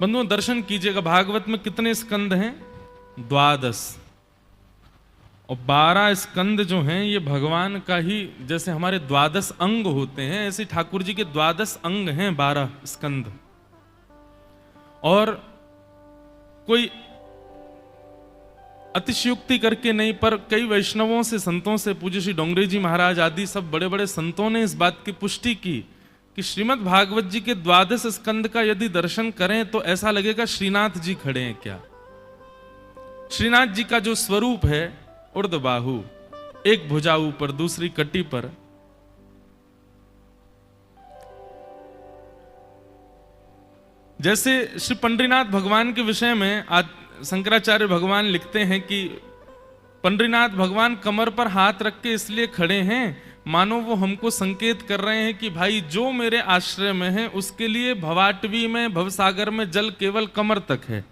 बंधुओं दर्शन कीजिएगा, भागवत में कितने स्कंद हैं? 12। और 12 स्कंद जो हैं ये भगवान का ही, जैसे हमारे 12 अंग होते हैं, ऐसे ठाकुर जी के 12 अंग हैं, 12 स्कंद। और कोई अतिशयोक्ति करके नहीं, पर कई वैष्णवों से, संतों से, पूज्य श्री डोंगरे जी महाराज आदि सब बड़े बड़े संतों ने इस बात की पुष्टि की कि श्रीमद् भागवत जी के 12 स्कंद का यदि दर्शन करें तो ऐसा लगेगा श्रीनाथ जी खड़े हैं क्या। श्रीनाथ जी का जो स्वरूप है, ऊर्ध्वबाहु, एक भुजा ऊपर दूसरी कटी पर, जैसे श्री पंडरीनाथ भगवान के विषय में आज शंकराचार्य भगवान लिखते हैं कि पंडरीनाथ भगवान कमर पर हाथ रख के इसलिए खड़े हैं मानो वो हमको संकेत कर रहे हैं कि भाई जो मेरे आश्रय में है उसके लिए भवाटवी में, भवसागर में जल केवल कमर तक है।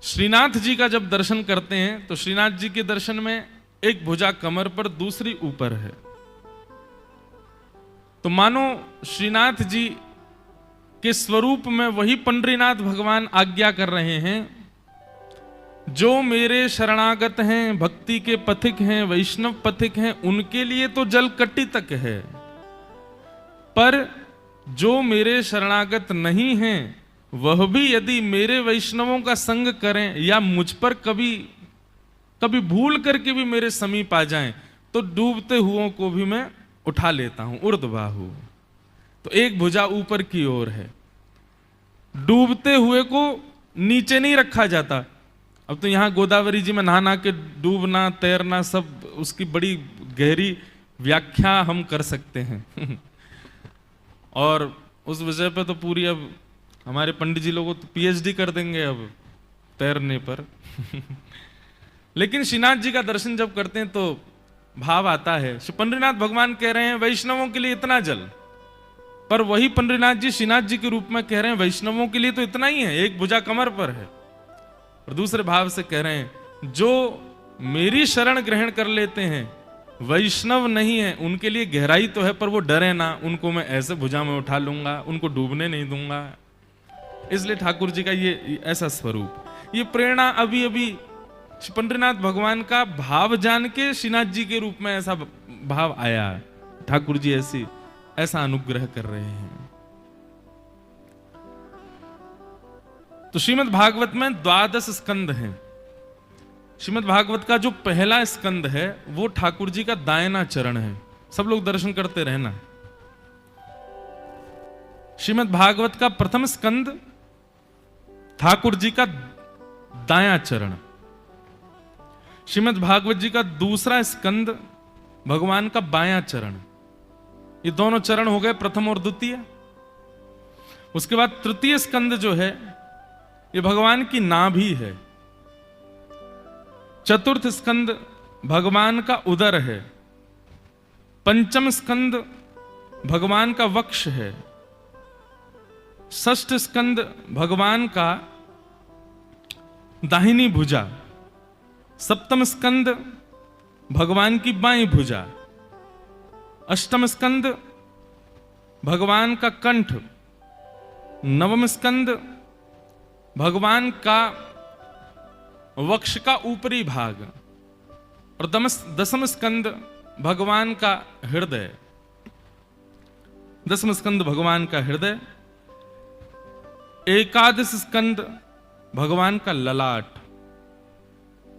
श्रीनाथ जी का जब दर्शन करते हैं तो श्रीनाथ जी के दर्शन में एक भुजा कमर पर, दूसरी ऊपर है। तो मानो श्रीनाथ जी के स्वरूप में वही पंडरीनाथ भगवान आज्ञा कर रहे हैं, जो मेरे शरणागत हैं, भक्ति के पथिक हैं, वैष्णव पथिक हैं, उनके लिए तो जल कट्टी तक है, पर जो मेरे शरणागत नहीं हैं वह भी यदि मेरे वैष्णवों का संग करें या मुझ पर कभी भूल करके भी मेरे समीप आ जाएं तो डूबते हुओं को भी मैं उठा लेता हूं। ऊर्ध्वबाहु, तो एक भुजा ऊपर की ओर है, डूबते हुए को नीचे नहीं रखा जाता। अब तो यहां गोदावरी जी में नहा के डूबना, तैरना, सब उसकी बड़ी गहरी व्याख्या हम कर सकते हैं और उस विषय पे तो पूरी, अब हमारे पंडित जी लोगों तो पीएचडी कर देंगे अब तैरने पर लेकिन श्रीनाथ जी का दर्शन जब करते हैं तो भाव आता है। श्री पंडरीनाथ भगवान कह रहे हैं वैष्णवों के लिए इतना जल, पर वही पंडरीनाथ जी श्रीनाथ जी के रूप में कह रहे हैं वैष्णवों के लिए तो इतना ही है, एक भुजा कमर पर है। और दूसरे भाव से कह रहे हैं जो मेरी शरण ग्रहण कर लेते हैं, वैष्णव नहीं है, उनके लिए गहराई तो है पर वो डरे ना, उनको मैं ऐसे भुजा में उठा लूंगा, उनको डूबने नहीं दूंगा। इसलिए ठाकुर जी का ये ऐसा स्वरूप, ये प्रेरणा अभी अभी पंडरीनाथ भगवान का भाव जान के श्रीनाथ जी के रूप में ऐसा भाव आया। ठाकुर जी ऐसा अनुग्रह कर रहे हैं। तो श्रीमद् भागवत में 12 स्कंद हैं। श्रीमद् भागवत का जो पहला स्कंद है वो ठाकुर जी का दायना चरण है। सब लोग दर्शन करते रहना। श्रीमद् भागवत का प्रथम स्कंद ठाकुर जी का दायां चरण, श्रीमद् भागवत जी का दूसरा स्कंद भगवान का बायां चरण। ये दोनों चरण हो गए प्रथम और द्वितीय। उसके बाद तृतीय स्कंद जो है ये भगवान की नाभि है। चतुर्थ स्कंद भगवान का उदर है। पंचम स्कंद भगवान का वक्ष है। षष्ठ स्कंद भगवान का दाहिनी भुजा। सप्तम स्कंद भगवान की बाईं भुजा। अष्टम स्कंद भगवान का कंठ। नवम स्कंद भगवान का वक्ष का ऊपरी भाग। और दसम स्कंद भगवान का हृदय। दसम स्कंद भगवान का हृदय। एकादश स्कंद भगवान का ललाट।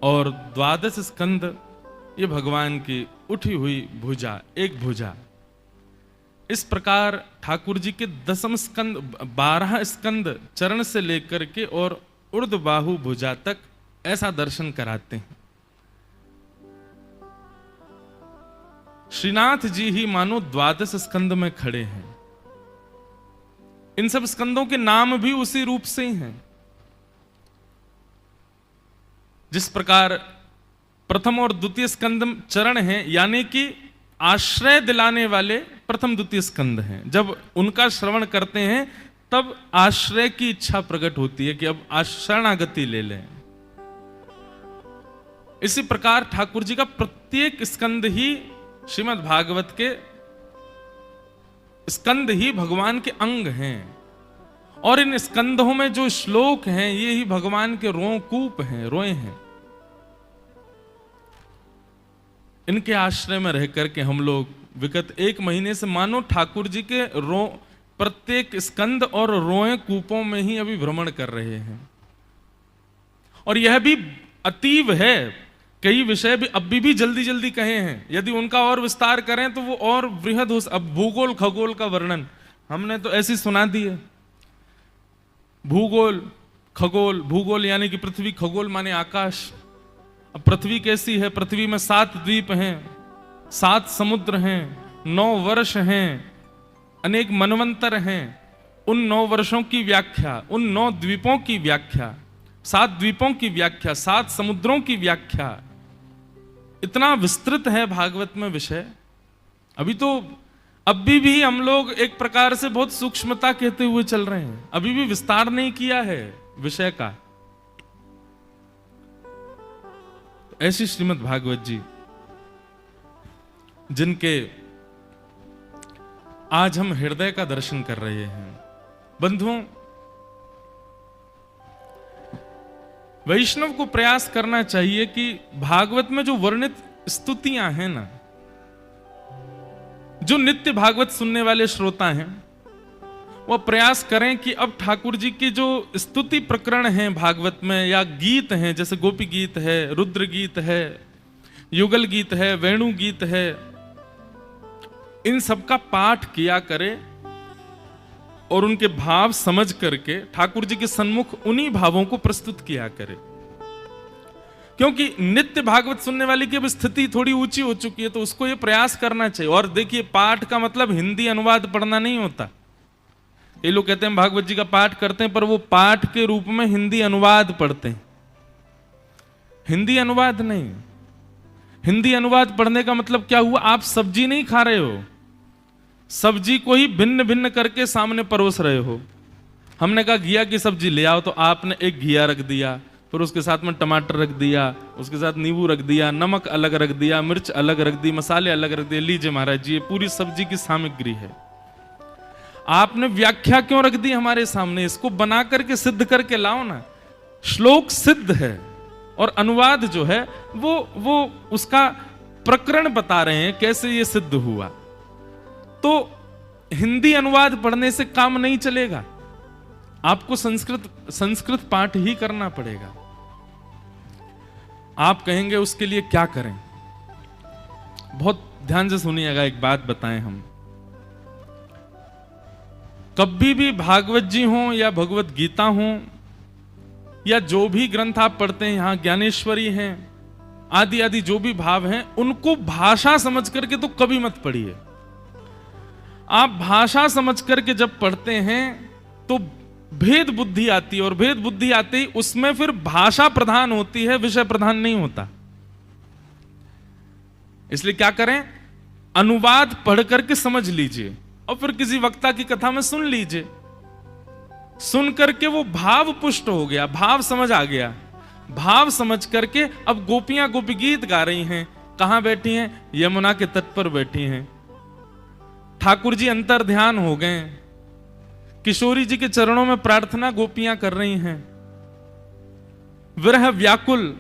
और 12 स्कंद ये भगवान की उठी हुई भुजा, एक भुजा। इस प्रकार ठाकुर जी के दसम स्कंद, 12 स्कंद चरण से लेकर के और ऊर्ध्वबाहु भुजा तक ऐसा दर्शन कराते हैं। श्रीनाथ जी ही मानो 12 स्कंद में खड़े हैं। इन सब स्कंदों के नाम भी उसी रूप से ही हैं। जिस प्रकार प्रथम और द्वितीय स्कंद चरण हैं, यानी कि आश्रय दिलाने वाले प्रथम द्वितीय स्कंद हैं। जब उनका श्रवण करते हैं तब आश्रय की इच्छा प्रकट होती है कि अब शरणागति ले लें। इसी प्रकार ठाकुर जी का प्रत्येक स्कंद ही श्रीमद् भागवत के स्कंद ही भगवान के अंग हैं, और इन स्कंदों में जो श्लोक हैं ये ही भगवान के रोंकूप हैं, रोए हैं। इनके आश्रय में रह करके हम लोग विगत 1 महीने से मानो ठाकुर जी के प्रत्येक स्कंद और रोए कूपों में ही अभी भ्रमण कर रहे हैं। और यह भी अतीव है, कई विषय भी अभी भी जल्दी जल्दी कहे हैं, यदि उनका और विस्तार करें तो वो और बृहद हो। अब भूगोल खगोल का वर्णन हमने तो ऐसी सुना दी है। भूगोल खगोल, भूगोल यानी कि पृथ्वी, खगोल माने आकाश। अब पृथ्वी कैसी है? पृथ्वी में 7 द्वीप हैं, 7 समुद्र हैं, 9 वर्ष हैं, अनेक मनवंतर हैं। उन 9 वर्षों की व्याख्या, उन 9 द्वीपों की व्याख्या, 7 द्वीपों की व्याख्या, 7 समुद्रों की व्याख्या, इतना विस्तृत है भागवत में विषय। अभी भी हम लोग एक प्रकार से बहुत सूक्ष्मता कहते हुए चल रहे हैं, अभी भी विस्तार नहीं किया है विषय का। ऐसी श्रीमद् भागवत जी जिनके आज हम हृदय का दर्शन कर रहे हैं। बंधुओं, वैष्णव को प्रयास करना चाहिए कि भागवत में जो वर्णित स्तुतियां हैं ना, जो नित्य भागवत सुनने वाले श्रोता हैं, वह प्रयास करें कि अब ठाकुर जी के जो स्तुति प्रकरण हैं भागवत में, या गीत हैं, जैसे गोपी गीत है, रुद्र गीत है, युगल गीत है, वेणु गीत है, इन सब का पाठ किया करे और उनके भाव समझ करके ठाकुर जी के सन्मुख उन्हीं भावों को प्रस्तुत किया करे। क्योंकि नित्य भागवत सुनने वाली की अब स्थिति थोड़ी ऊंची हो चुकी है, तो उसको ये प्रयास करना चाहिए। और देखिए, पाठ का मतलब हिंदी अनुवाद पढ़ना नहीं होता। ये लोग कहते हैं भागवत जी का पाठ करते हैं, पर वो पाठ के रूप में हिंदी अनुवाद पढ़ते हैं। हिंदी अनुवाद नहीं। हिंदी अनुवाद पढ़ने का मतलब क्या हुआ? आप सब्जी नहीं खा रहे हो, सब्जी को ही भिन्न भिन्न करके सामने परोस रहे हो। हमने कहा घिया की सब्जी ले आओ, तो आपने एक घिया रख दिया, फिर उसके साथ में टमाटर रख दिया, उसके साथ नींबू रख दिया, नमक अलग रख दिया, मिर्च अलग रख दी, मसाले अलग रख दिए। लीजिए महाराज जी, ये पूरी सब्जी की सामग्री है। आपने व्याख्या क्यों रख दी हमारे सामने? इसको बना करके सिद्ध करके लाओ ना। श्लोक सिद्ध है और अनुवाद जो है वो उसका प्रकरण बता रहे हैं कैसे ये सिद्ध हुआ। तो हिंदी अनुवाद पढ़ने से काम नहीं चलेगा, आपको संस्कृत पाठ ही करना पड़ेगा। आप कहेंगे उसके लिए क्या करें? बहुत ध्यान से सुनिएगा, एक बात बताएं हम। कभी भी भागवत जी हो या भगवत गीता हो या जो भी ग्रंथ आप पढ़ते हैं, यहां ज्ञानेश्वरी हैं, आदि आदि जो भी भाव हैं, उनको भाषा समझ करके तो कभी मत पढ़िए। आप भाषा समझ करके जब पढ़ते हैं तो भेद बुद्धि आती है, और भेद बुद्धि आते ही उसमें फिर भाषा प्रधान होती है, विषय प्रधान नहीं होता। इसलिए क्या करें? अनुवाद पढ़ करके समझ लीजिए और फिर किसी वक्ता की कथा में सुन लीजिए। सुन करके वो भाव पुष्ट हो गया, भाव समझ आ गया। भाव समझ करके अब गोपियां गोपी गीत गा रही हैं। कहां बैठी हैं? यमुना के तट पर बैठी हैं। ठाकुर जी अंतर ध्यान हो गए, किशोरी जी के चरणों में प्रार्थना गोपियां कर रही हैं। विरह व्याकुल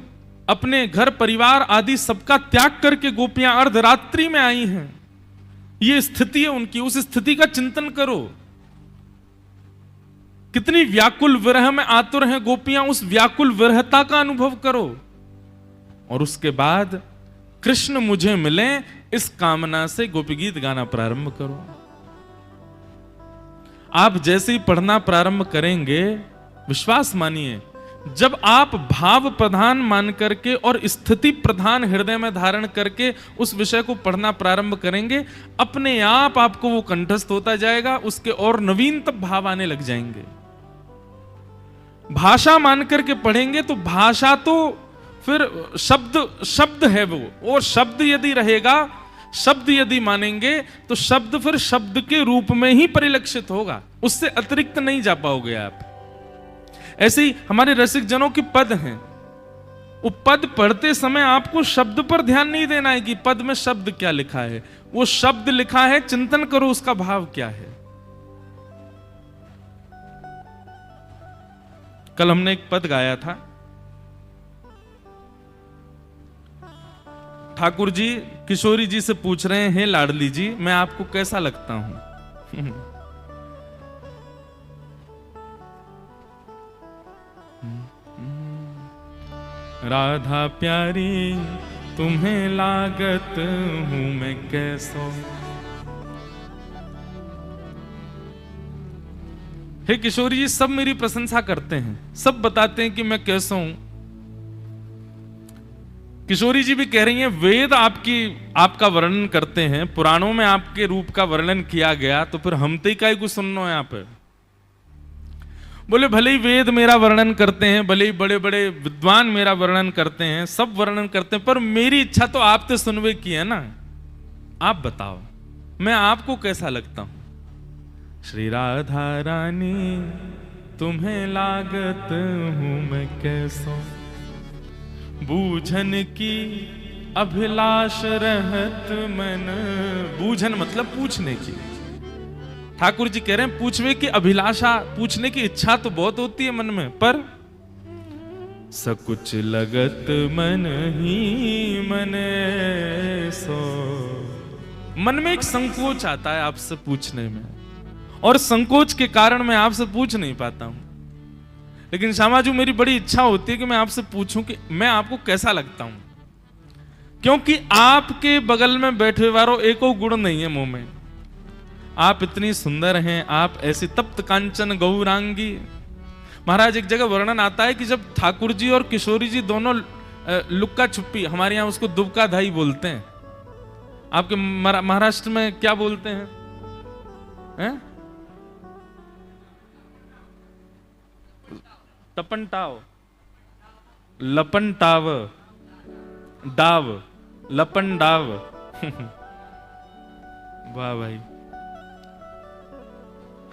अपने घर परिवार आदि सबका त्याग करके गोपियां अर्धरात्रि में आई हैं। ये स्थिति है उनकी, उस स्थिति का चिंतन करो। कितनी व्याकुल विरह में आतुर हैं गोपियां, उस व्याकुल विरहता का अनुभव करो। और उसके बाद कृष्ण मुझे मिले, इस कामना से गोपी गीत गाना प्रारंभ करो। आप जैसे ही पढ़ना प्रारंभ करेंगे, विश्वास मानिए, जब आप भाव प्रधान मान करके और स्थिति प्रधान हृदय में धारण करके उस विषय को पढ़ना प्रारंभ करेंगे, अपने आप आपको वो कंठस्थ होता जाएगा, उसके और नवीनतम भाव आने लग जाएंगे। भाषा मान करके पढ़ेंगे तो भाषा तो फिर शब्द है वो, और शब्द यदि रहेगा, शब्द यदि मानेंगे तो शब्द फिर शब्द के रूप में ही परिलक्षित होगा, उससे अतिरिक्त नहीं जा पाओगे आप। ऐसे ही हमारे रसिक जनों के पद हैं, वो पद पढ़ते समय आपको शब्द पर ध्यान नहीं देना है कि पद में शब्द क्या लिखा है, वो शब्द लिखा है, चिंतन करो उसका भाव क्या है। कल हमने एक पद गाया था, ठाकुर जी किशोरी जी से पूछ रहे हैं, हे लाडली जी मैं आपको कैसा लगता हूं। राधा प्यारी तुम्हें लागत हूं मैं कैसो। हे किशोरी जी सब मेरी प्रशंसा करते हैं, सब बताते हैं कि मैं कैसा हूं। किशोरी जी भी कह रही हैं वेद आपका वर्णन करते हैं, पुराणों में आपके रूप का वर्णन किया गया, तो फिर हम तो का कुछ सुनना है यहाँ पे। बोले भले ही वेद मेरा वर्णन करते हैं, भले ही बड़े बड़े विद्वान मेरा वर्णन करते हैं, सब वर्णन करते हैं, पर मेरी इच्छा तो आप तो सुनवे की है ना। आप बताओ मैं आपको कैसा लगता हूं। श्री राधा रानी तुम्हें लागत हूं मैं कैसो, बूझन की अभिलाष रहत मन। बूझन मतलब पूछने की। ठाकुर जी कह रहे हैं पूछने की अभिलाषा, पूछने की इच्छा तो बहुत होती है मन में, पर सकुच लगत मन ही मने सो। मन में एक संकोच आता है आपसे पूछने में, और संकोच के कारण मैं आपसे पूछ नहीं पाता हूं। लेकिन श्यामाजू मेरी बड़ी इच्छा होती है कि मैं आपसे पूछूं कि मैं आपको कैसा लगता हूं, क्योंकि आपके बगल में बैठे वालों एको गुण नहीं है मुंह में। आप इतनी सुंदर हैं, आप ऐसी तप्त कांचन गौरांगी। महाराज एक जगह वर्णन आता है कि जब ठाकुर जी और किशोरी जी दोनों लुक्का छुप्पी, हमारे यहां उसको दुबका धाई बोलते हैं, आपके महाराष्ट्र में क्या बोलते हैं? टपनटाव, लपनटाव, डाव, लपन डाव। वाह भाई,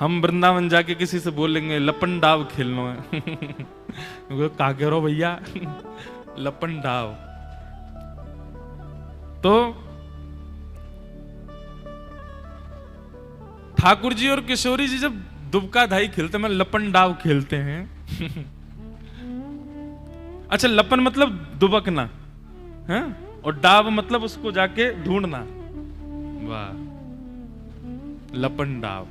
हम वृंदावन जाके किसी से बोलेंगे लपन डाव खेलना है। का कह रहो भैया? लपन डाव। तो ठाकुर जी और किशोरी जी जब दुबका धाई खेलते हैं, लपन डाव खेलते हैं। अच्छा, लपन मतलब दुबकना है, और डाव मतलब उसको जाके ढूंढना। वाह, लपन डाव।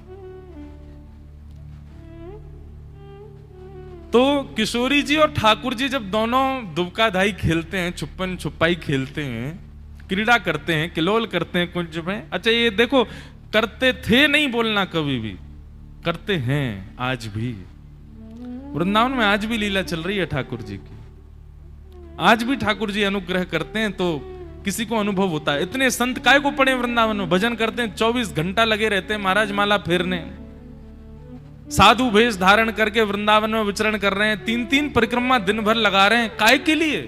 तो किशोरी जी और ठाकुर जी जब दोनों दुबका धाई खेलते हैं, छुपन छुपाई खेलते हैं, क्रीड़ा करते हैं, किलोल करते हैं कुंज में। अच्छा ये देखो, करते थे नहीं बोलना, कभी भी करते हैं आज भी। वृंदावन में आज भी लीला चल रही है ठाकुर जी की, आज भी ठाकुर जी अनुग्रह करते हैं, तो किसी को अनुभव होता है। इतने संत काय को पड़े वृंदावन में, भजन करते हैं, 24 घंटा लगे रहते हैं महाराज माला फेरने। साधु भेष धारण करके वृंदावन में विचरण कर रहे हैं, 3-3 परिक्रमा दिन भर लगा रहे हैं। काय के लिए,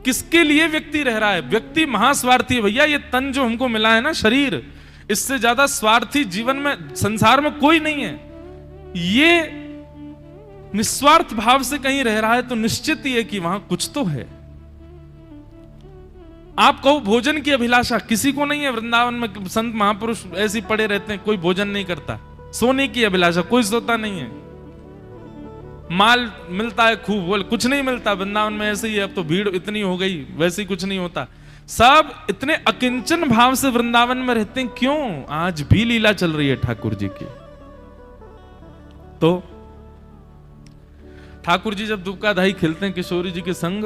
किसके लिए व्यक्ति रह रहा है? व्यक्ति महास्वार्थी है भैया। ये तन जो हमको मिला है ना, शरीर, इससे ज्यादा स्वार्थी जीवन में संसार में कोई नहीं है। ये निस्वार्थ भाव से कहीं रह रहा है तो निश्चित ही है कि वहां कुछ तो है। आप कहो भोजन की अभिलाषा, किसी को नहीं है। वृंदावन में संत महापुरुष ऐसे पड़े रहते हैं, कोई भोजन नहीं करता। सोने की अभिलाषा, कोई सोता नहीं है। माल मिलता है खूब, बोल कुछ नहीं मिलता। वृंदावन में ऐसे ही, अब तो भीड़ इतनी हो गई, वैसे ही कुछ नहीं होता। सब इतने अकिंचन भाव से वृंदावन में रहते हैं। क्यों? आज भी लीला चल रही है ठाकुर जी की। तो ठाकुर जी जब दुबका धाई खेलते हैं किशोरी जी के संग,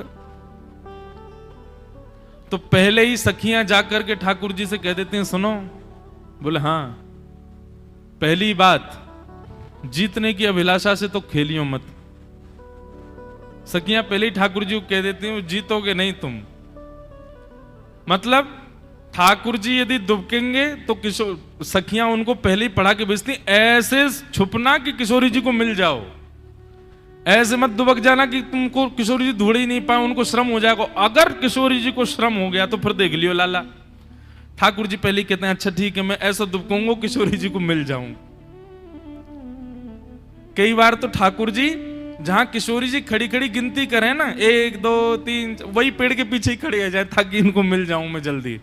तो पहले ही सखियां जाकर के ठाकुर जी से कह देते हैं, सुनो। बोले हाँ, पहली बात, जीतने की अभिलाषा से तो खेलियो मत। सखियां पहले ही ठाकुर जी को कह देती हैं, जीतोगे नहीं तुम। मतलब ठाकुर जी यदि दुबकेंगे तो किशोर सखियां उनको पहले ही पढ़ा के भेजती, ऐसे छुपना कि किशोरी जी को मिल जाओ। ऐसे मत दुबक जाना कि तुमको किशोरी जी ढूंढ ही नहीं पाए, उनको श्रम हो जाएगा। अगर किशोरी जी को श्रम हो गया तो फिर देख लियो लाला। ठाकुर जी पहले कहते हैं, अच्छा ठीक है, मैं ऐसा दुबकूंगा किशोरी जी को मिल जाऊं। कई बार तो ठाकुर जी जहां किशोरी जी खड़ी खड़ी गिनती करें ना, 1 2 3, वही पेड़ के पीछे ही खड़ी आ जाए ताकि इनको मिल जाऊं मैं जल्दी।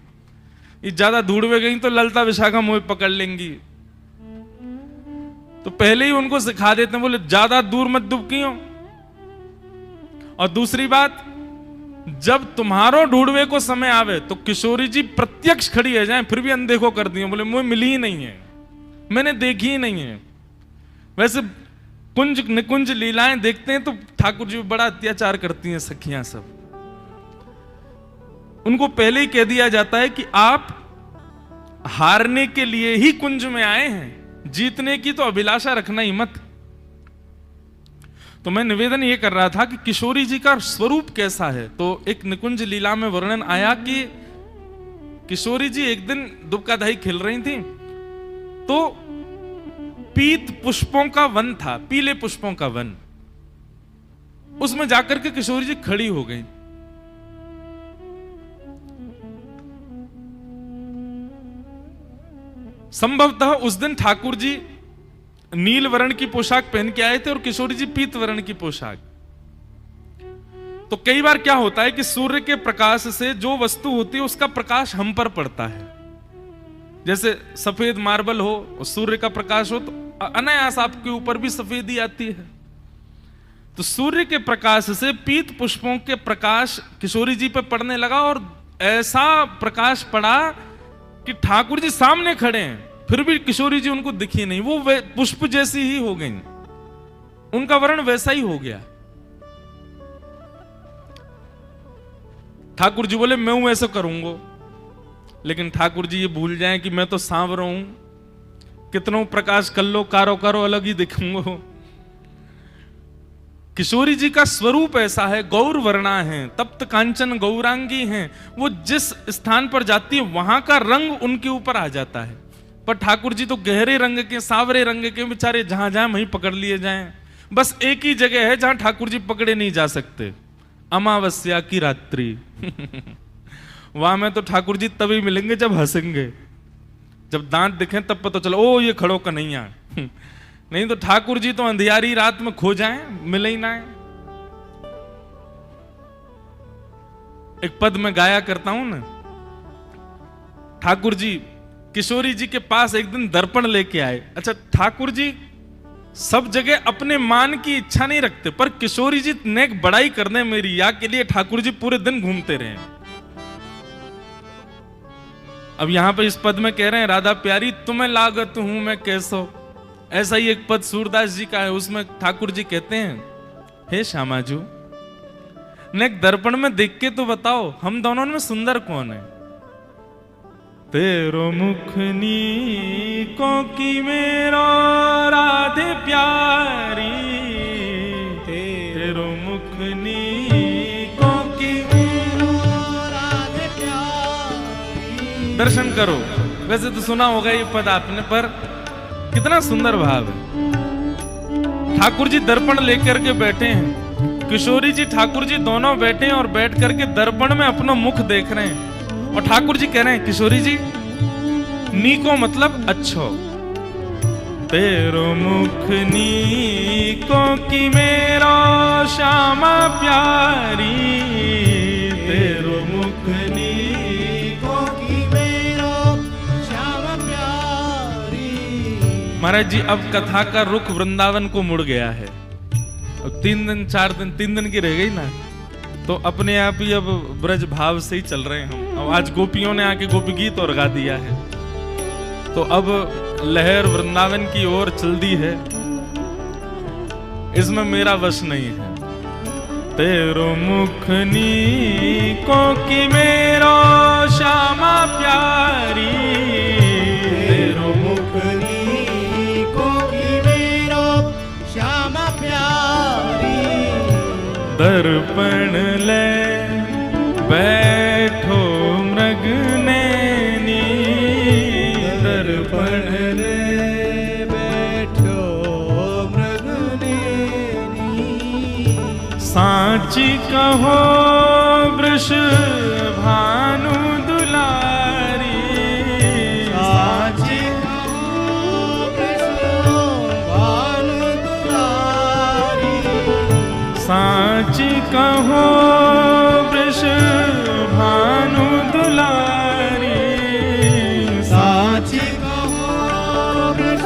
ये ज्यादा दूर में गई तो ललता विशाखा मुझे पकड़ लेंगी, तो पहले ही उनको सिखा देते हैं, बोले ज्यादा दूर मत दुबकियो। और दूसरी बात, जब तुम्हारो ढूंढवे को समय आवे तो किशोरी जी प्रत्यक्ष खड़ी है जाए, फिर भी अनदेखो कर दिए, बोले मुझे मिली ही नहीं है, मैंने देखी ही नहीं है। वैसे कुंज निकुंज लीलाएं देखते हैं तो ठाकुर जी बड़ा अत्याचार करती हैं सखियां सब। उनको पहले ही कह दिया जाता है कि आप हारने के लिए ही कुंज में आए हैं, जीतने की तो अभिलाषा रखना ही मत। तो मैं निवेदन ये कर रहा था कि किशोरी जी का स्वरूप कैसा है। तो एक निकुंज लीला में वर्णन आया कि किशोरी जी एक दिन दुबका दही खेल रही थी, तो पीत पुष्पों का वन था, पीले पुष्पों का वन, उसमें जाकर के किशोरी जी खड़ी हो गई। संभवतः उस दिन ठाकुर जी नील वर्ण की पोशाक पहन के आए थे और किशोरी जी पीत वर्ण की पोशाक। तो कई बार क्या होता है कि सूर्य के प्रकाश से जो वस्तु होती है उसका प्रकाश हम पर पड़ता है। जैसे सफेद मार्बल हो और सूर्य का प्रकाश हो तो अनायास आपके ऊपर भी सफेदी आती है। तो सूर्य के प्रकाश से पीत पुष्पों के प्रकाश किशोरी जी पे पड़ने लगा और ऐसा प्रकाश पड़ा कि ठाकुर जी सामने खड़े हैं, फिर भी किशोरी जी उनको दिखी नहीं, वो पुष्प जैसी ही हो गई, उनका वर्ण वैसा ही हो गया। ठाकुर जी बोले मैं ऐसा करूंगा, लेकिन ठाकुर जी ये भूल जाएं कि मैं तो सांवरा हूं, कितनों प्रकाश कर लो कारो कारो अलग ही दिखूंगा। किशोरी जी का स्वरूप ऐसा है, गौर वर्णा है, तप्त कांचन गौरांगी हैं, वो जिस स्थान पर जाती है वहां का रंग उनके ऊपर आ जाता है। पर ठाकुर जी तो गहरे रंग के, सांवरे रंग के, बेचारे जहां जाए वहीं पकड़ लिए जाएं। बस एक ही जगह है जहां ठाकुर जी पकड़े नहीं जा सकते, अमावस्या की रात्रि। वहां में तो ठाकुर जी तभी मिलेंगे जब हंसेंगे, जब दांत दिखें तब पता चलो ओ ये खड़ो कन्हैया। नहीं तो ठाकुर जी तो अंधियारी रात में खो जाएं, मिले ही ना। एक पद में गाया करता हूं ना, ठाकुर जी किशोरी जी के पास एक दिन दर्पण लेके आए। अच्छा, ठाकुर जी सब जगह अपने मान की इच्छा नहीं रखते, पर किशोरी जी नेक बड़ाई करने मेरी या के लिए ठाकुर जी पूरे दिन घूमते रहे। अब यहां पे इस पद में कह रहे हैं, राधा प्यारी तुम्हें लागत हूं मैं कैसो। ऐसा ही एक पद सूरदास जी का है, उसमें ठाकुर जी कहते हैं, हे श्यामाजू नेक दर्पण में देख के तो बताओ हम दोनों में सुंदर कौन है। तेरो मुखनी को की मेरो राधे प्यारी, तेरो मुखनी को की मेरो राधे प्यारी। दर्शन करो। वैसे तो सुना होगा ये पद आपने, पर कितना सुंदर भाव है। ठाकुर जी दर्पण लेकर के बैठे हैं, किशोरी जी ठाकुर जी दोनों बैठे हैं और बैठ करके दर्पण में अपना मुख देख रहे हैं। और ठाकुर जी कह रहे हैं, किशोरी जी नीको मतलब अच्छो, तेरो मुख नीको की मेरो श्यामा प्यारी, तेरो मुख नीको की मेरो श्यामा प्यारी। महाराज जी अब कथा का रुख वृंदावन को मुड़ गया है। अब 3 दिन 4 दिन 3 दिन की रह गई ना, तो अपने आप ही अब ब्रज भाव से ही चल रहे हैं हम। अब आज गोपियों ने आके गोपी गीत और गा दिया है, तो अब लहर वृंदावन की ओर चल दी है, इसमें मेरा वश नहीं है। तेरो मुख नीको की मेरो श्यामा प्यारी, तेरो मुख नीको की मेरो श्यामा प्यारी। दर्पण ले बैठो मृग नैनी, दर्पण ले बैठो मृग नैनी। सांची कहो वृष भानु दुलारी, सांची कहो वृष भानु दुलारी। साच कहो वृष भानु दुलारी, साच कहो वृष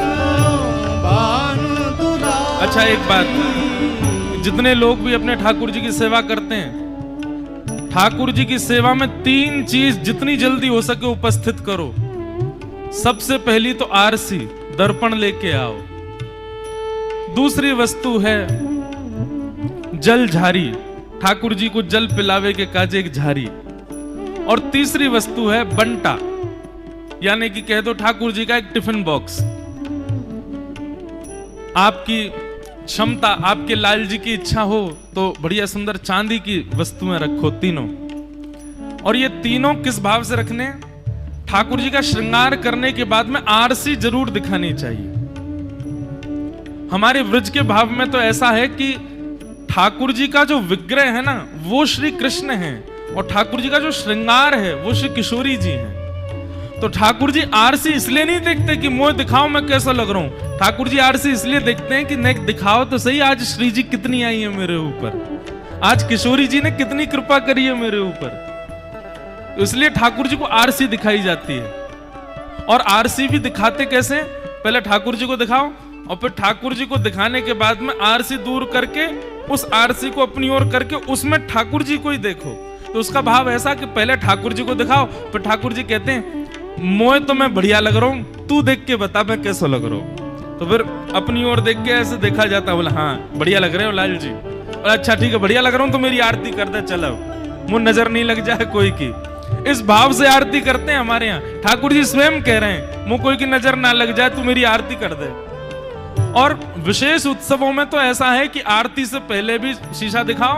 भानु दुलारी। अच्छा एक बात, जितने लोग भी अपने ठाकुर जी की सेवा करते हैं, ठाकुर जी की सेवा में 3 चीज जितनी जल्दी हो सके उपस्थित करो। सबसे पहली तो आरसी, दर्पण लेके आओ। दूसरी वस्तु है जल झारी, ठाकुर जी को जल पिलावे के काजे एक झारी। और तीसरी वस्तु है बंटा, यानी कि कह दो ठाकुर जी का एक टिफिन बॉक्स। आपकी क्षमता, आपके लाल जी की इच्छा हो तो बढ़िया सुंदर चांदी की वस्तुएं रखो तीनों। और ये तीनों किस भाव से रखने? ठाकुर जी का श्रृंगार करने के बाद में आरसी जरूर दिखानी चाहिए। हमारे व्रज के भाव में तो ऐसा है कि ठाकुर जी का जो विग्रह है ना वो श्री कृष्ण है, और ठाकुर जी का जो श्रृंगार है वो श्री किशोरी जी है। तो ठाकुर जी आरसी इसलिए नहीं देखते कि मुझे दिखाओ मैं कैसा लग रहा हूं। ठाकुर जी आरसी इसलिए देखते हैं कि नहीं दिखाओ तो सही, आज श्री जी कितनी आई है मेरे ऊपर, आज किशोरी जी ने कितनी कृपा करी है मेरे ऊपर। इसलिए ठाकुर जी को आरसी दिखाई जाती है। और आरसी भी दिखाते कैसे? पहले ठाकुर जी को दिखाओ और फिर ठाकुर जी को दिखाने के बाद में आरसी दूर करके उस आरसी को अपनी ओर करके उसमें ठाकुर जी को ही देखो। तो उसका भाव ऐसा कि पहले ठाकुर जी को दिखाओ, फिर ठाकुर जी कहते हैं मोए तो मैं बढ़िया लग रहा हूं, तू देख के बता मैं कैसा लग रहा हूं। तो फिर अपनी ओर देख के ऐसे देखा जाता है, बोला हाँ बढ़िया लग रहे हो लाल जी, और अच्छा ठीक है बढ़िया लग रहा हूं तो मेरी आरती कर दे, चलो मुझे नजर नहीं लग जाए कोई की। इस भाव से आरती करते हैं हमारे यहाँ। ठाकुर जी स्वयं कह रहे हैं मुझे कोई की नजर ना लग जाए, तू मेरी आरती कर दे। और विशेष उत्सवों में तो ऐसा है कि आरती से पहले भी शीशा दिखाओ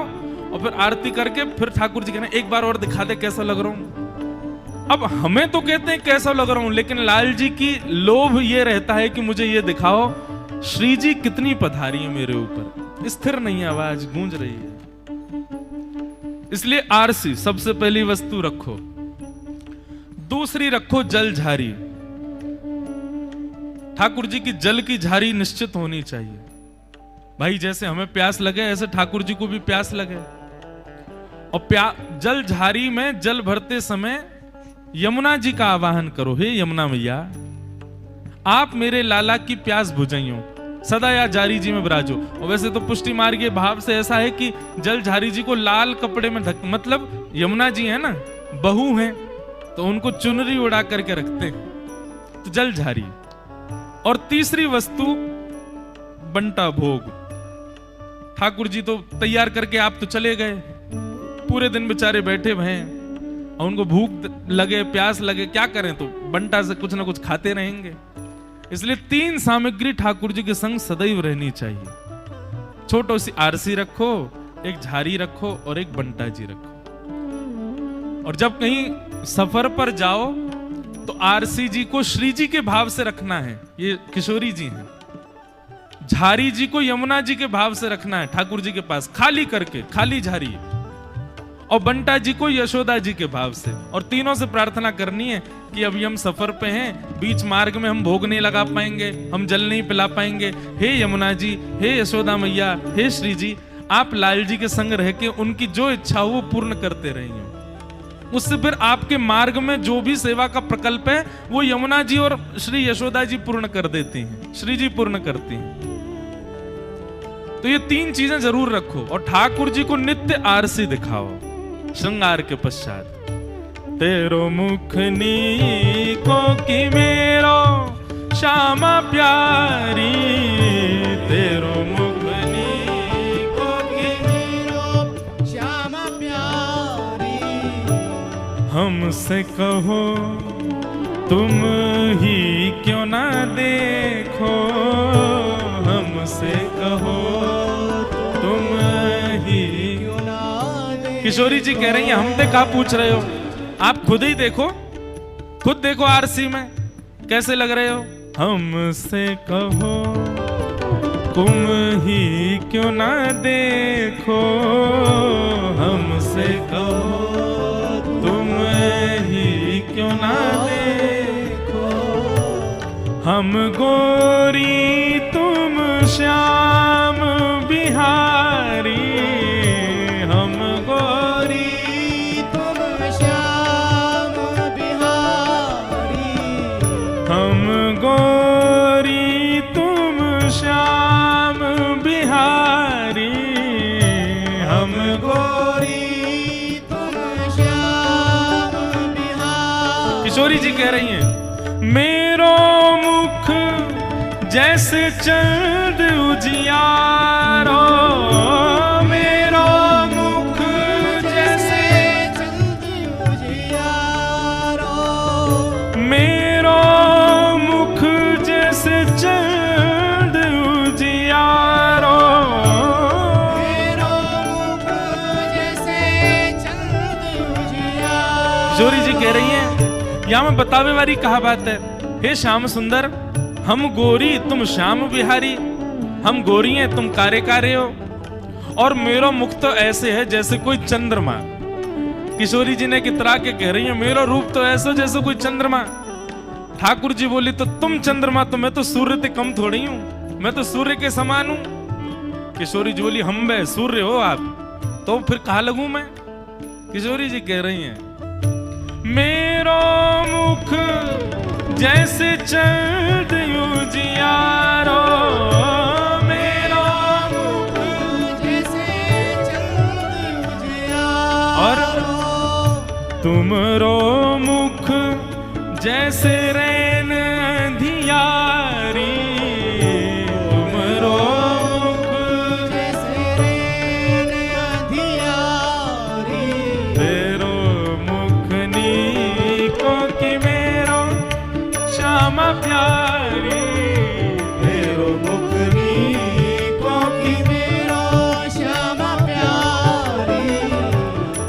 और फिर आरती करके फिर ठाकुर जी कहना एक बार और दिखा दे कैसा लग रहा हूं। अब हमें तो कहते हैं कैसा लग रहा हूं, लेकिन लाल जी की लोभ ये रहता है कि मुझे ये दिखाओ श्री जी कितनी पधारी है मेरे ऊपर। स्थिर नहीं आवाज गूंज रही है, इसलिए आरसी सबसे पहली वस्तु रखो। दूसरी रखो जल झारी। ठाकुर जी की जल की झारी निश्चित होनी चाहिए। भाई जैसे हमें प्यास लगे ऐसे ठाकुर जी को भी प्यास लगे। और जल झारी में जल भरते समय यमुना जी का आवाहन करो, हे यमुना मैया आप मेरे लाला की प्यास बुझाइयो, सदा या जारी जी में विराजो। और वैसे तो पुष्टि मार्गीय भाव से ऐसा है कि जल झारी जी को लाल कपड़े में ढक, मतलब यमुना जी है ना बहू हैं तो उनको चुनरी उड़ा करके रखते हैं, तो जल झारी। और तीसरी वस्तु बंटा भोग। ठाकुर जी तो तैयार करके आप तो चले गए, पूरे दिन बेचारे बैठे हुए हैं और उनको भूख लगे प्यास लगे, क्या करें, तो बंटा से कुछ ना कुछ खाते रहेंगे। इसलिए 3 सामग्री ठाकुर जी के संग सदैव रहनी चाहिए। छोटो सी आरसी रखो, एक झारी रखो और एक बंटा जी रखो। और जब कहीं सफर पर जाओ तो आरसी जी को श्री जी के भाव से रखना है, ये किशोरी जी हैं। झारी जी को यमुना जी के भाव से रखना है ठाकुर जी के पास, खाली करके, खाली झारी। और बंटा जी को यशोदा जी के भाव से। और तीनों से प्रार्थना करनी है कि अभी हम सफर पे हैं, बीच मार्ग में हम भोग नहीं लगा पाएंगे, हम जल नहीं पिला पाएंगे। हे यमुना जी, हे यशोदा मैया, हे श्री जी, आप लाल जी के संग रह के उनकी जो इच्छा हो वो पूर्ण करते रहिए। उससे फिर आपके मार्ग में जो भी सेवा का प्रकल्प है वो यमुना जी और श्री यशोदा जी पूर्ण कर देती हैं, श्री जी पूर्ण करती हैं। तो ये 3 चीजें जरूर रखो। और ठाकुर जी को नित्य आरसी दिखाओ श्रृंगार के पश्चात। तेरो मुख नीको की मेरो श्यामा प्यारी, तेरो मुख नीको की मेरो श्यामा प्यारी। हमसे कहो तुम ही क्यों ना देखो, हमसे कहो तुम ही। किशोरी जी कह रही हैं हमसे क्या पूछ रहे हो, आप खुद ही देखो, खुद देखो आरसी में कैसे लग रहे हो। हमसे कहो तुम ही क्यों ना देखो, हमसे कहो तुम ही क्यों ना देखो। हम गोरी तुम श्याम बिहारी, गोरी तुम श्याम बिहारी, हम गोरी तुम श्याम बिहारी। किशोरी जी कह रही हैं, मेरो मुख जैसे चंद उजियारो, मेरो मुख जैसे चंद उजियारो, मेरो मुख जैसे चंद उजियारो, मेरो मुख जैसे चंद उजियारो। किशोरी जी कह रही हैं, यहाँ में बतावे वाली कहा बात है, हे श्याम सुंदर, हम गोरी तुम श्याम बिहारी, हम गोरी हैं तुम कारे कारे हो, और मेरा मुख तो ऐसे है जैसे कोई चंद्रमा। किशोरी जी ने कितरा के कह रही है, मेरा रूप तो ऐसा जैसे कोई चंद्रमा। ठाकुर जी बोली, तो तुम चंद्रमा, तो मैं तो सूर्य से कम थोड़ी हूं, मैं तो सूर्य के समान हूं। किशोरी जी बोली, हम बे सूर्य हो आप, तो फिर कहा लगूं मैं। किशोरी जी कह रही हैं, मेरो मुख जैसे चंद उजियारो, मेरो मुख जैसे चंद उजियारो, और तुमरो मुख जैसे रैन अंधियारी, तुमरो मुख जैसे रैन अंधियारी, तेरो मुख नीको कि मेरो श्यामा प्यारी, मेरो मुख नीको कि मेरो श्यामा प्यारी,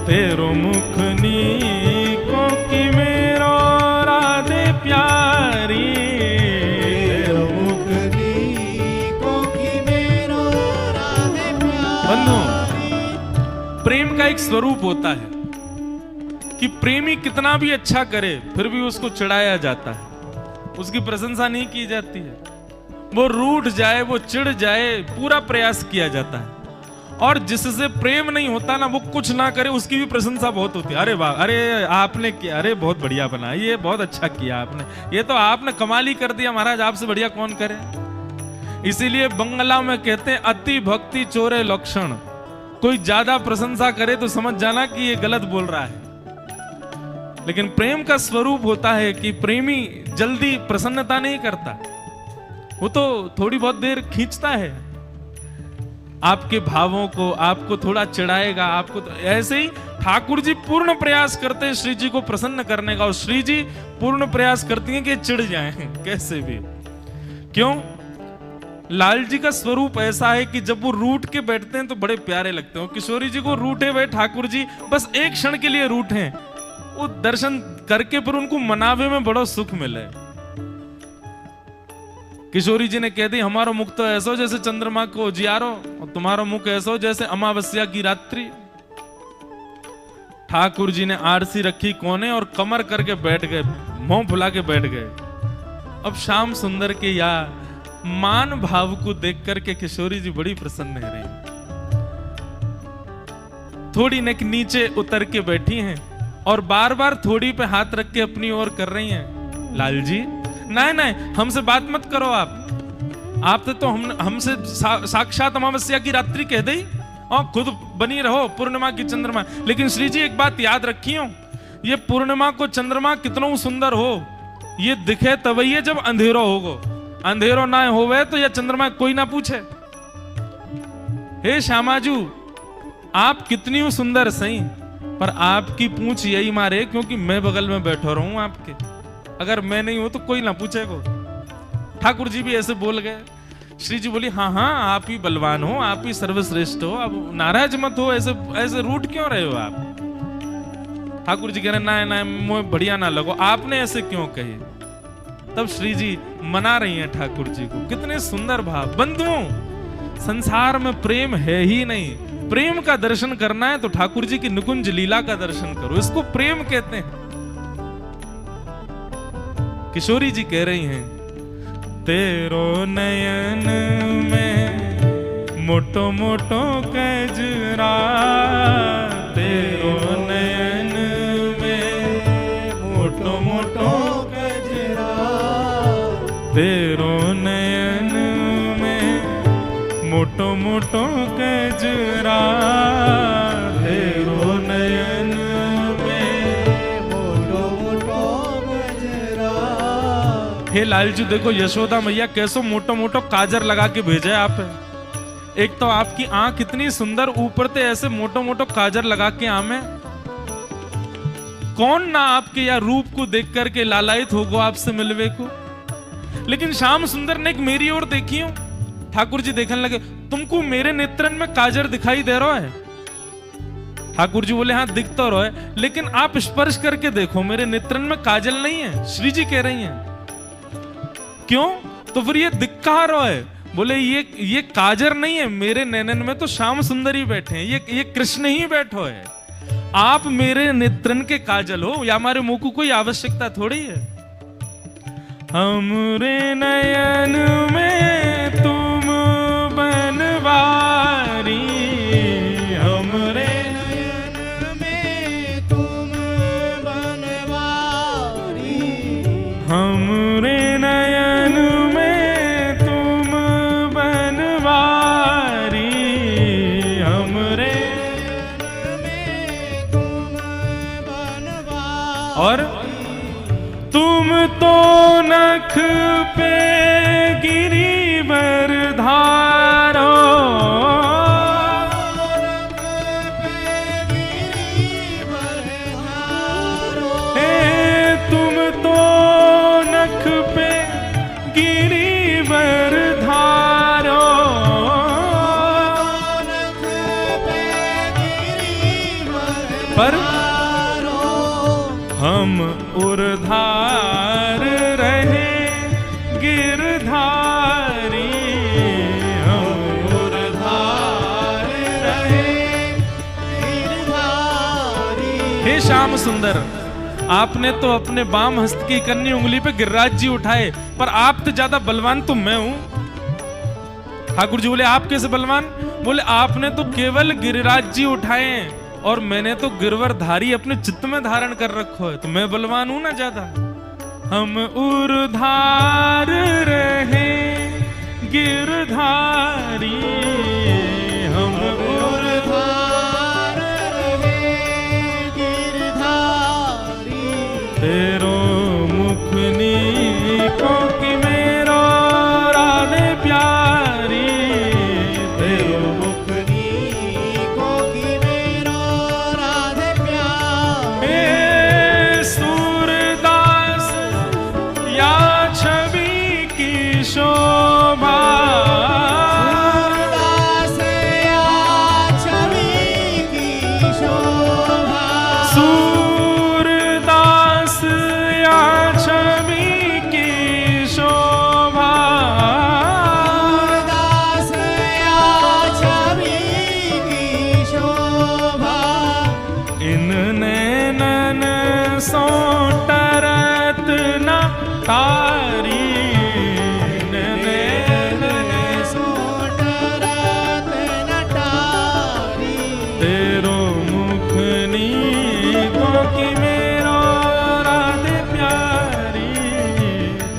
तेरो मुख नीको कि मेरो राधे प्यारी, मेरो मुख नीको कि मेरो राधे प्यारी। बंधु, प्रेम का एक स्वरूप होता है कि प्रेमी कितना भी अच्छा करे फिर भी उसको चिढ़ाया जाता है, उसकी प्रशंसा नहीं की जाती है। वो रूठ जाए, वो चिढ़ जाए, पूरा प्रयास किया जाता है। और जिससे प्रेम नहीं होता ना, वो कुछ ना करे उसकी भी प्रशंसा बहुत होती है। अरे वाह, अरे आपने किया, अरे बहुत बढ़िया बना, ये बहुत अच्छा किया आपने, ये तो आपने कमाल ही कर दिया महाराज, आपसे बढ़िया कौन करे। इसीलिए बंगला में कहते हैं, अति भक्ति चोरे लक्षण। कोई ज्यादा प्रशंसा करे तो समझ जाना कि ये गलत बोल रहा है। लेकिन प्रेम का स्वरूप होता है कि प्रेमी जल्दी प्रसन्नता नहीं करता, वो तो थोड़ी बहुत देर खींचता है आपके भावों को, आपको थोड़ा चिढ़ाएगा आपको। तो ऐसे ही ठाकुर जी पूर्ण प्रयास करते हैं श्री जी को प्रसन्न करने का, और श्री जी पूर्ण प्रयास करती हैं कि चिढ़ जाएं कैसे भी। क्यों? लाल जी का स्वरूप ऐसा है कि जब वो रूठ के बैठते हैं तो बड़े प्यारे लगते हैं। किशोरी जी को रूठे हुए ठाकुर जी बस एक क्षण के लिए रूठे, वो दर्शन करके पर उनको मनावे में बड़ा सुख मिले। किशोरी जी ने कह दी, हमारा मुख तो ऐसा जैसे चंद्रमा को उजियारो, और तुम्हारा मुख ऐसा जैसे अमावस्या की रात्रि। ठाकुर जी ने आरसी रखी कोने और कमर करके बैठ गए, मुंह फुला के बैठ गए। अब श्याम सुंदर के या मान भाव को देख करके किशोरी जी बड़ी प्रसन्न है रही, थोड़ी नेक नीचे उतर के बैठी हैं और बार बार थोड़ी पे हाथ रख के अपनी ओर कर रही हैं। लाल जी, नहीं नहीं, हमसे बात मत करो आप तो हमसे साक्षात अमावस्या की रात्रि कह दी और खुद बनी रहो पूर्णिमा की चंद्रमा। लेकिन श्री जी एक बात याद रखियो, ये पूर्णिमा को चंद्रमा कितना सुंदर हो, ये दिखे तभी जब अंधेरो होगो, अंधेरो ना होवे तो यह चंद्रमा कोई ना पूछे। हे श्यामाजू, आप कितनी सुंदर सही, पर आपकी पूछ यही मारे क्योंकि मैं बगल में बैठा रहूं आपके, अगर मैं नहीं हूं तो कोई ना पूछेगो। ठाकुर जी भी ऐसे बोल गए। श्री जी बोली, हाँ हाँ, आप ही बलवान हो, आप ही सर्वश्रेष्ठ हो, अब नाराज मत हो, ऐसे ऐसे रूठ क्यों रहे हो आप। ठाकुर जी कह रहे, ना ना, मुझे बढ़िया ना लगो, आपने ऐसे क्यों कहे। तब श्री जी मना रही हैं ठाकुर जी को। कितने सुंदर भाव। बंधुओं, संसार में प्रेम है ही नहीं, प्रेम का दर्शन करना है तो ठाकुर जी की निकुंज लीला का दर्शन करो, इसको प्रेम कहते हैं। किशोरी जी कह रही हैं, तेरो नयन में मोटो मोटो कजरा, तेरो नयन में मोटो मोटो कजरा, तेरो नयन में मोटो मोटो कजरा, तेरो नयन हे लालजू देखो यशोदा मैया कैसो मोटो मोटो काजर लगा के भेजा है आप। एक तो आपकी आंख इतनी सुंदर, ऊपर से ऐसे मोटो मोटो काजर लगा के आमे। कौन ना आपके या रूप को देख करके लालायित होगो आपसे मिलवे को। लेकिन श्याम सुंदर ने एक मेरी ओर देखी हो। ठाकुर जी देखने लगे, तुमको मेरे नेत्रन में काजर दिखाई दे रहा है? ठाकुर जी बोले हाँ दिख तो रहा है, लेकिन आप स्पर्श करके देखो मेरे नेत्रन में काजल नहीं है। श्री जी कह रही हैं क्यों? तो फिर ये दिख कहाँ रहा है? बोले ये काजर नहीं है, मेरे नैनन में तो श्याम सुंदर ही बैठे हैं, ये कृष्ण ही बैठो है। आप मेरे नेत्रन के काजल हो, या हमारे मुंह को कोई आवश्यकता थोड़ी है। हमरे नयन में तुम बनवारी, हमरे नयन में तुम बनवारी, हमरे नयन में तुम बनवारी, हमरे में तुम बनवारी। और तुम तो नख पे गिरिवर धारो, हे तुम तो नख पे गिरिवर धारो, पर हम उर्धार रहे गिरधारी, हम उर्धार रहे गिरधारी। हे श्याम सुंदर, आपने तो अपने बाम हस्त की कन्नी उंगली पे गिरिराज जी उठाए, पर आप तो ज्यादा बलवान तो मैं हूं। ठाकुर जी बोले आप कैसे बलवान? बोले आपने तो केवल गिरिराज जी उठाए हैं, और मैंने तो गिरवर धारी अपने चित्त में धारण कर रखो है, तो मैं बलवान हूं ना ज्यादा। हम उर्धार रहे गिरधारी, हम उर्धार रहे गिरधारी। तेरो मुख नीको की मेरो राधे प्यारी, तेरो मुख नीको की मेरो राधे प्यारी। हे सूरदास या छवि की शोभा, सूरदास या छवि की शोभा, सूरदास या छवि की शोभा, सूरदास या छवि की शोभा। इन नैनन सो टरत न तारी, इन नैनन सो सोटरत नटारी। तेरो मुख नीको की मेरो राधे प्यारी,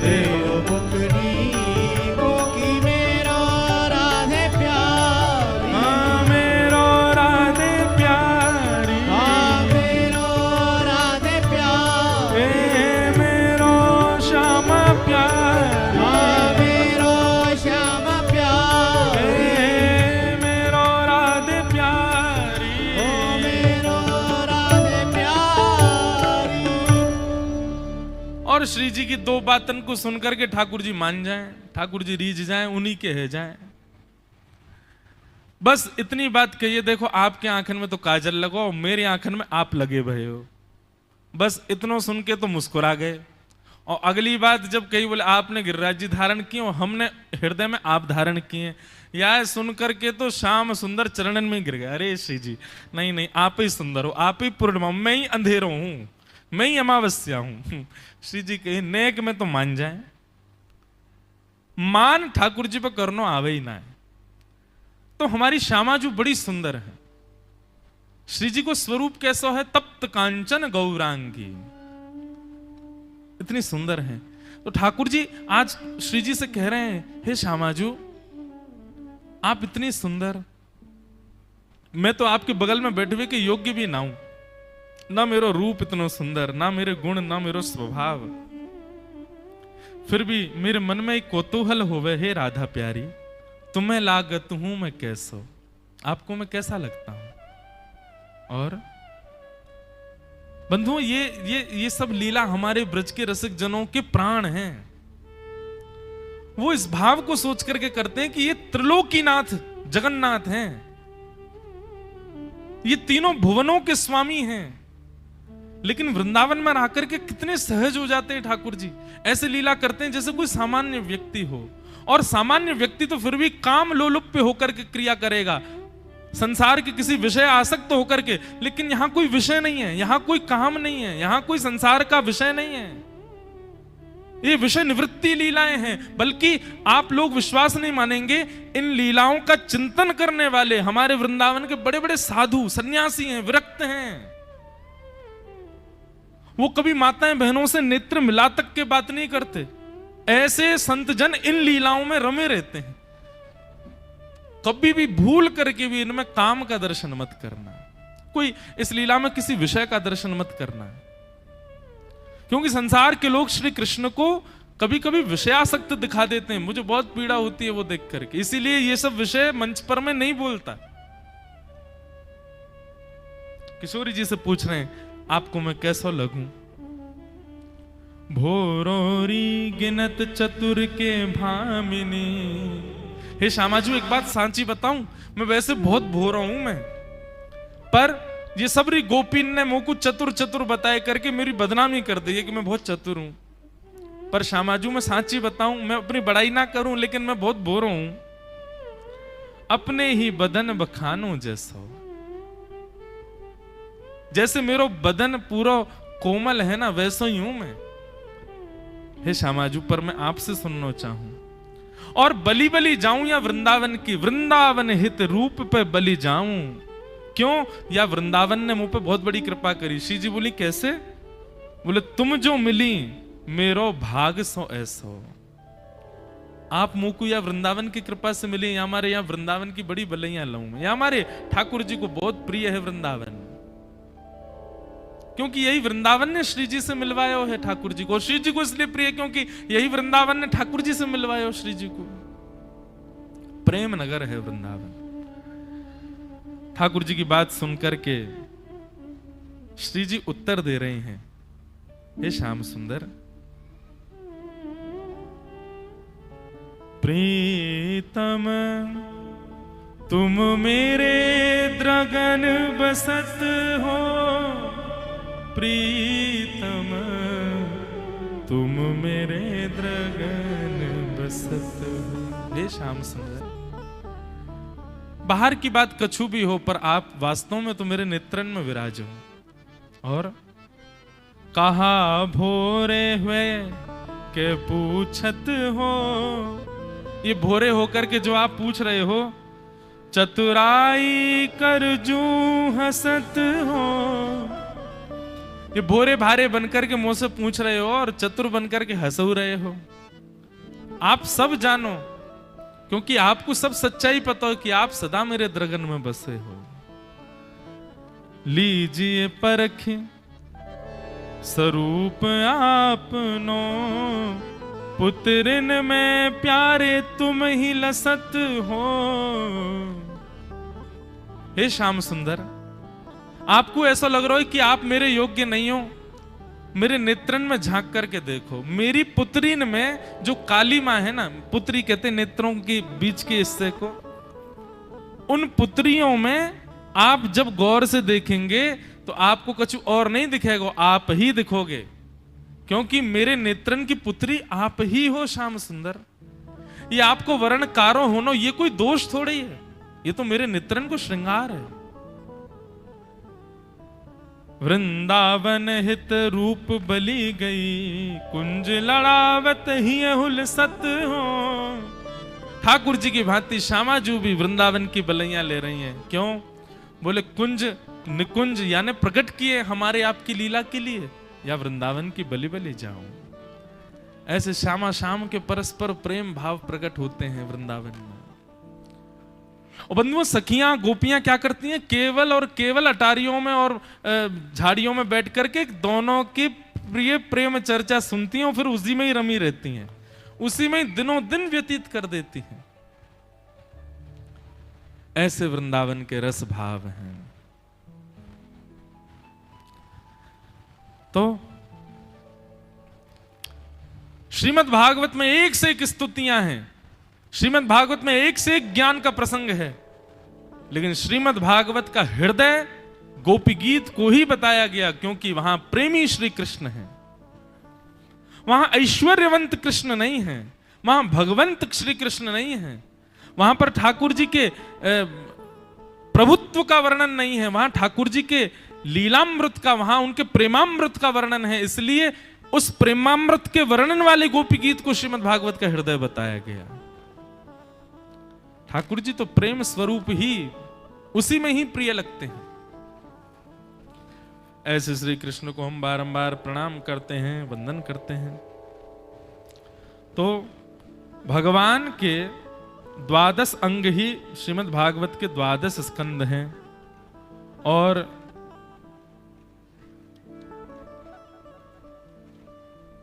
तेरो मुख नीको की मेरो राधे प्यारी। हाँ मेरो राधे प्यारी, हाँ मेरो राधे प्यारी। हे मेरो श्यामा प्यारी, हाँ मेरो श्याम प्यारी। हे मेरो राधे प्यारी। ओ मेरो राधे प्यारी। और श्री जी की दो बातन को सुनकर के ठाकुर जी मान जाएं, ठाकुर जी रीझ जाएं, उन्हीं के है जाएं। बस इतनी बात कहिए, देखो आपके आंखन में तो काजल लगो, मेरी आंखन में आप लगे भये हो। बस इतनो सुन के तो मुस्कुरा गए। और अगली बात जब कही, बोले आपने गिरिराज जी धारण किए और हमने हृदय में आप धारण किए, यह सुन करके तो श्याम सुंदर चरणन में गिर गए। अरे श्री जी नहीं नहीं, आप ही सुंदर हो, आप ही पूर्णिमा, मैं ही अंधेरो हूं, मैं ही अमावस्या हूं। श्री जी कहे नेक में तो मान जाए, मान ठाकुर जी पर करनो आवे ही ना है। तो हमारी श्यामा जो बड़ी सुंदर है, श्री जी को स्वरूप कैसा है? तप्त कांचन गौरांगी, इतनी सुंदर है। तो ठाकुर जी आज श्री जी से कह रहे हैं, हे श्यामाजू आप इतनी सुंदर, मैं तो आपके बगल में बैठे हुए के योग्य भी ना हूं, ना मेरा रूप इतना सुंदर, ना मेरे गुण, ना मेरा स्वभाव, फिर भी मेरे मन में एक कौतूहल होवे, हे राधा प्यारी तुम्हें लागत हूं मैं कैसो, आपको मैं कैसा लगता हूं। और बंधुओं ये सब लीला हमारे ब्रज के रसिक जनों के प्राण हैं। वो इस भाव को सोच करके करते हैं कि ये त्रिलोकीनाथ जगन्नाथ हैं, ये तीनों भुवनों के स्वामी हैं, लेकिन वृंदावन में आकर के कितने सहज हो जाते हैं ठाकुर जी, ऐसे लीला करते हैं जैसे कोई सामान्य व्यक्ति हो। और सामान्य व्यक्ति तो फिर भी काम लोलुप पे होकर के क्रिया करेगा, संसार के किसी विषय आसक्त होकर के, लेकिन यहां कोई विषय नहीं है, यहां कोई काम नहीं है, यहां कोई संसार का विषय नहीं है, ये विषय निवृत्ति लीलाएं हैं। बल्कि आप लोग विश्वास नहीं मानेंगे, इन लीलाओं का चिंतन करने वाले हमारे वृंदावन के बड़े बड़े साधु सन्यासी हैं, विरक्त हैं। वो कभी माताएं बहनों से नेत्र मिला तक के बात नहीं करते, ऐसे संत जन इन लीलाओं में रमे रहते हैं। कभी भी भूल करके भी इनमें काम का दर्शन मत करना, कोई इस लीला में किसी विषय का दर्शन मत करना, क्योंकि संसार के लोग श्री कृष्ण को कभी कभी विषयासक्त दिखा देते हैं। मुझे बहुत पीड़ा होती है वो देख करके, इसीलिए ये सब विषय मंच पर मैं नहीं बोलता। किशोरी जी से पूछ रहे हैं आपको मैं कैसा लगूं। भोरोरी गिनत चतुर के भामिनी। हे श्यामाजू एक बात सांची बताऊं, मैं वैसे बहुत भोरा हूं मैं, पर ये सबरी गोपीन ने मुझ को चतुर चतुर बताए करके मेरी बदनामी कर दी है कि मैं बहुत चतुर हूं। पर श्यामाजू मैं सांची बताऊं, मैं अपनी बड़ाई ना करूं, लेकिन मैं बहुत भोरा हूं। अपने ही बदन बखानों जैसा, जैसे मेरा बदन पूरा कोमल है ना, वैसा ही हूं मैं। हे श्यामाजू पर मैं आपसे सुनना चाहूं, और बलि बलि जाऊं या वृंदावन की, वृंदावन हित रूप पे बलि जाऊं। क्यों? या वृंदावन ने मुंह पे बहुत बड़ी कृपा करी। श्री जी बोली कैसे? बोले तुम जो मिली मेरो भाग सो ऐसो। आप मुंह को या वृंदावन की कृपा से मिली, या हमारे यहाँ वृंदावन की बड़ी बलैया लाऊं मैं, या हमारे ठाकुर जी को बहुत प्रिय है वृंदावन, क्योंकि यही वृंदावन ने श्री जी से मिलवाया है ठाकुर जी को। श्री जी को इसलिए प्रिय क्योंकि यही वृंदावन ने ठाकुर जी से मिलवाया हो श्री जी को। प्रेम नगर है वृंदावन। ठाकुर जी की बात सुनकर के श्री जी उत्तर दे रहे हैं, हे श्याम सुंदर, प्रीतम तुम मेरे द्रगन बसत हो, प्रीतम तुम मेरे द्रगन बसत हो। हे श्याम सुंदर, बाहर की बात कछु भी हो, पर आप वास्तव में तो मेरे नेत्रन में विराज हो। और कहा भोरे हुए के पूछत हो, ये भोरे होकर के जो आप पूछ रहे हो, चतुराई कर जू हसत हो। ये भोरे भारे बनकर के मुंह से पूछ रहे हो और चतुर बनकर के हंस रहे हो। आप सब जानो, क्योंकि आपको सब सच्चाई पता हो कि आप सदा मेरे द्रगन में बसे हो। लीजिए परखे स्वरूप आपनो, पुत्रिन में प्यारे तुम ही लसत हो। हे श्याम सुंदर, आपको ऐसा लग रहा है कि आप मेरे योग्य नहीं हो, मेरे नेत्रन में झांक करके देखो। मेरी पुत्रीन में जो काली माँ है ना, पुत्री कहते नेत्रों के बीच के हिस्से को, उन पुत्रियों में आप जब गौर से देखेंगे तो आपको कुछ और नहीं दिखेगा, आप ही दिखोगे, क्योंकि मेरे नेत्रन की पुत्री आप ही हो श्याम सुंदर। ये आपको वर्ण कारो होना ये कोई दोष थोड़ी है, ये तो मेरे नेत्रन को श्रृंगार है। वृंदावन हित रूप बली गई, कुंज लड़ावत ही हुलसत हो। ठाकुर जी की भांति श्यामाजू भी वृंदावन की बलैया ले रही हैं। क्यों? बोले कुंज निकुंज यानी प्रकट किए हमारे आपकी लीला के लिए, या वृंदावन की बलि बलि जाऊं। ऐसे श्यामा श्याम के परस्पर प्रेम भाव प्रकट होते हैं वृंदावन में। और बंधुओं, सखियां गोपियां क्या करती हैं? केवल और केवल अटारियों में और झाड़ियों में बैठ करके दोनों की प्रिय प्रेम चर्चा सुनती हैं और फिर उसी में ही रमी रहती हैं, उसी में ही दिनों दिन व्यतीत कर देती हैं। ऐसे वृंदावन के रस भाव हैं। तो श्रीमद् भागवत में एक से एक स्तुतियां हैं, श्रीमद् भागवत में एक से एक ज्ञान का प्रसंग है, लेकिन श्रीमद् भागवत का हृदय गोपी गीत को ही बताया गया, क्योंकि वहां प्रेमी श्री कृष्ण है, वहां ऐश्वर्यवंत कृष्ण नहीं है, वहां भगवंत श्री कृष्ण नहीं है, वहां पर ठाकुर जी के प्रभुत्व का वर्णन नहीं है, वहां ठाकुर जी के लीलामृत का, वहां उनके प्रेमामृत का वर्णन है। इसलिए उस प्रेमामृत के वर्णन वाले गोपी गीत को श्रीमद् भागवत का हृदय बताया गया। ठाकुर जी तो प्रेम स्वरूप ही उसी में ही प्रिय लगते हैं। ऐसे श्री कृष्ण को हम बारंबार प्रणाम करते हैं, वंदन करते हैं। तो भगवान के 12 अंग ही श्रीमद् भागवत के 12 स्कंद हैं, और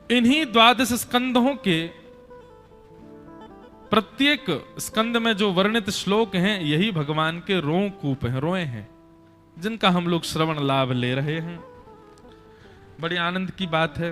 इन्हीं 12 स्कंदों के प्रत्येक स्कंद में जो वर्णित श्लोक हैं, यही भगवान के रोंकूप हैं, रोए हैं, जिनका हम लोग श्रवण लाभ ले रहे हैं। बड़ी आनंद की बात है।